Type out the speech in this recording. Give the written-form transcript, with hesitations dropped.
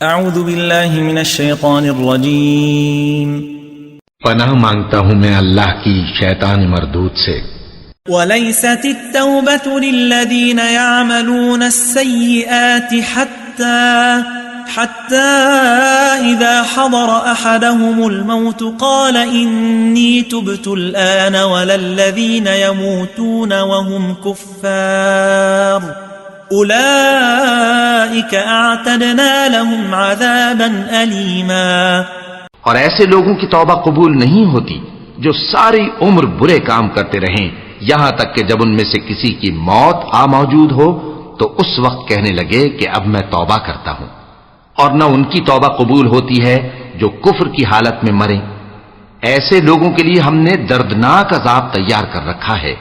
اعوذ باللہ من الشیطان الرجیم پناہ مانگتا ہوں میں اللہ کی شیطان مردود سے۔ وَلَيْسَتِ التَّوْبَةُ لِلَّذِينَ يَعْمَلُونَ السَّيِّئَاتِ حَتَّى إِذَا حَضَرَ أَحَدَهُمُ الْمَوْتُ قَالَ إِنِّي تُبْتُ الْآنَ وَلَا الَّذِينَ يَمُوتُونَ وَهُمْ كُفَّارٌ أُولَئِكَ أَعْتَدْنَا لَهُمْ عَذَابًا أَلِيمًا۔ اور ایسے لوگوں کی توبہ قبول نہیں ہوتی جو ساری عمر برے کام کرتے رہیں یہاں تک کہ جب ان میں سے کسی کی موت آ موجود ہو تو اس وقت کہنے لگے کہ اب میں توبہ کرتا ہوں، اور نہ ان کی توبہ قبول ہوتی ہے جو کفر کی حالت میں مریں۔ ایسے لوگوں کے لیے ہم نے دردناک عذاب تیار کر رکھا ہے۔